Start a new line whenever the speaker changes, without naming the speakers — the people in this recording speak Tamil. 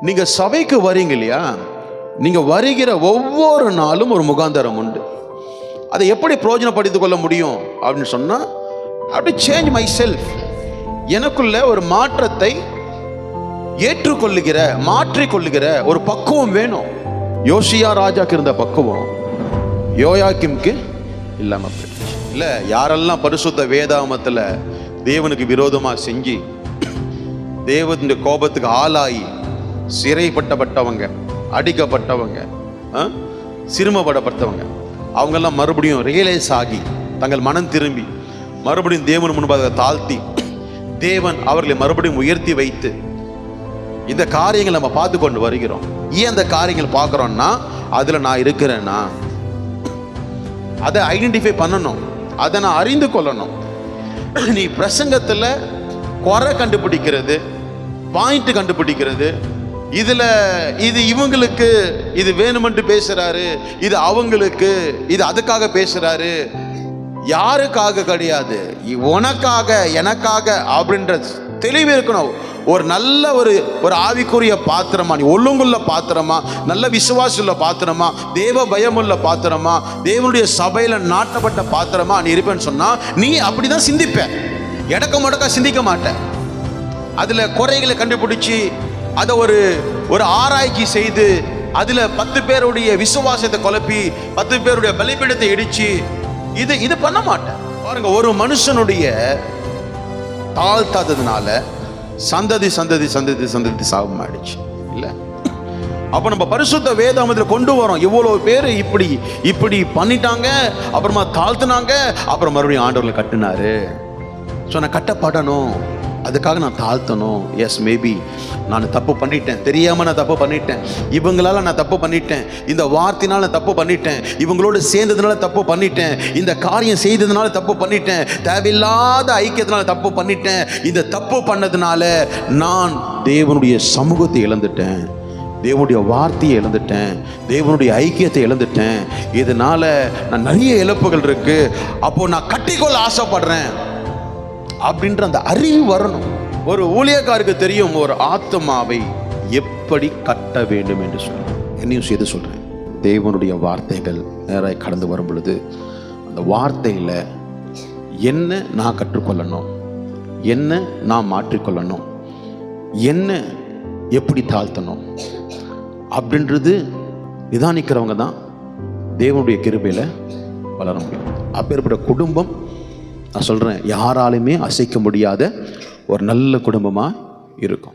நீங்க சபைக்கு வரீங்க இல்லையா, நீங்க வருகிற ஒவ்வொரு நாளும் ஒரு முகாந்தரம் உண்டு. அதை எப்படி பிரயோஜனப்படுத்திக் கொள்ள முடியும் அப்படின்னு சொன்னா, அப்படி சேஞ்ச் மை செல்ஃப், எனக்குள்ள ஒரு மாற்றத்தை ஏற்றுக்கொள்ளுகிற மாற்றிக்கொள்ளுகிற ஒரு பக்குவம் வேணும். யோசியா ராஜாக்கு இருந்த பக்குவம் யோயாக்கிம்க்கு இல்லாம போயிடுச்சு. இல்ல, யாரெல்லாம் பரிசுத்த வேதாகமத்துல தேவனுக்கு விரோதமா செஞ்சு தேவனுடைய கோபத்துக்கு ஆளாகி சிறைப்பட்டவங்க, அடிக்கப்பட்டவங்க, சிறுமப்படப்பட்டவங்க, அவங்கெல்லாம் மறுபடியும் ரியலைஸ் ஆகி தங்கள் மனம் திரும்பி மறுபடியும் தேவன் முன்பாக தாழ்த்தி தேவன் அவர்களை மறுபடியும் உயர்த்தி வைத்து இந்த காரியங்கள் நம்ம பார்த்து கொண்டு வருகிறோம். ஏன் அந்த காரியங்கள் பார்க்குறோம்னா, அதுல நான் இருக்கிறேன்னா அதை ஐடென்டிஃபை பண்ணணும், அதை நான் அறிந்து கொள்ளணும். நீ பிரசங்கத்துல குறை கண்டுபிடிக்கிறது, பாயிண்ட் கண்டுபிடிக்கிறது, இது இவங்களுக்கு இது வேணுமென்று பேசுறாரு, இது அவங்களுக்கு இது அதுக்காக பேசுறாரு, யாருக்காக கிடையாது, உனக்காக எனக்காக அப்படின்ற தெளிவு இருக்கணும். ஒரு நல்ல ஒரு ஆவிக்குரிய பாத்திரமா, நீ ஒழுங்குள்ள பாத்திரமா, நல்ல விசுவாசுள்ள பாத்திரமா, தேவ பயமுள்ள பாத்திரமா, தேவனுடைய சபையில நாட்டப்பட்ட பாத்திரமா நீ இருப்பேன்னு சொன்னா, நீ அப்படிதான் சிந்திப்ப. எடக்க மடக்கா சிந்திக்க மாட்ட. அதுல குறைகளை கண்டுபிடிச்சு அதை ஒரு ஆராய்ச்சி செய்து அதுல 10 பேருடைய விசுவாசத்தை குழப்பி 10 பேருடைய பலிபீடத்தை இடிச்சு இது பண்ண மாட்டேன். பாருங்க, ஒரு மனுஷனுடைய தாழ்த்தாததுனால சந்ததி சந்ததி சந்ததி சந்ததி சாபம் ஆயிடுச்சு. இல்ல, அப்ப நம்ம பரிசுத்த வேதாகமத்துல கொண்டு வரோம். இவ்வளவு பேர் இப்படி பண்ணிட்டாங்க, அப்புறமா தாழ்த்தினாங்க, அப்புறம் மறுபடியும் ஆண்டவர்களை கட்டினாரு. நான் கட்டப்படணும், அதுக்காக நான் தாழ்த்தணும். எஸ், மேபி நான் தப்பு பண்ணிட்டேன், தெரியாம நான் தப்பு பண்ணிட்டேன், இவங்களால நான் தப்பு பண்ணிட்டேன், இந்த வார்த்தையினால நான் தப்பு பண்ணிட்டேன், இவங்களோடு சேர்ந்ததுனால தப்பு பண்ணிட்டேன், இந்த காரியம் செய்ததுனால தப்பு பண்ணிட்டேன், தேவையில்லாத ஐக்கியத்தினால தப்பு பண்ணிட்டேன். இந்த தப்பு பண்ணதுனால நான் தேவனுடைய சமூகத்தை இழந்துட்டேன், தேவனுடைய வார்த்தையை இழந்துட்டேன், தேவனுடைய ஐக்கியத்தை இழந்துட்டேன், இதனால நான் நிறைய இழப்புகள் இருக்கு, அப்போ நான் கட்டிக்கொள்ள ஆசைப்படுறேன் அப்படின்ற அந்த அறிவு வரணும். ஒரு ஊழியக்காருக்கு தெரியும் ஒரு ஆத்மாவை எப்படி கட்ட வேண்டும் என்று சொல்றேன். என்னையும் செய்து சொல்றேன், தேவனுடைய வார்த்தைகள் நேராக கடந்து வரும் பொழுது அந்த வார்த்தையில என்ன நான் கற்றுக்கொள்ளணும், என்ன நான் மாற்றிக்கொள்ளணும், என்ன எப்படி தாழ்த்தணும் அப்படின்றது நிதானிக்கிறவங்க தான் தேவனுடைய கிருபையில வளர முடியும். அப்பேற்பட்ட குடும்பம் நான் சொல்றேன், யாராலுமே அசைக்க முடியாத ஒரு நல்ல குடும்பமா இருக்கும்.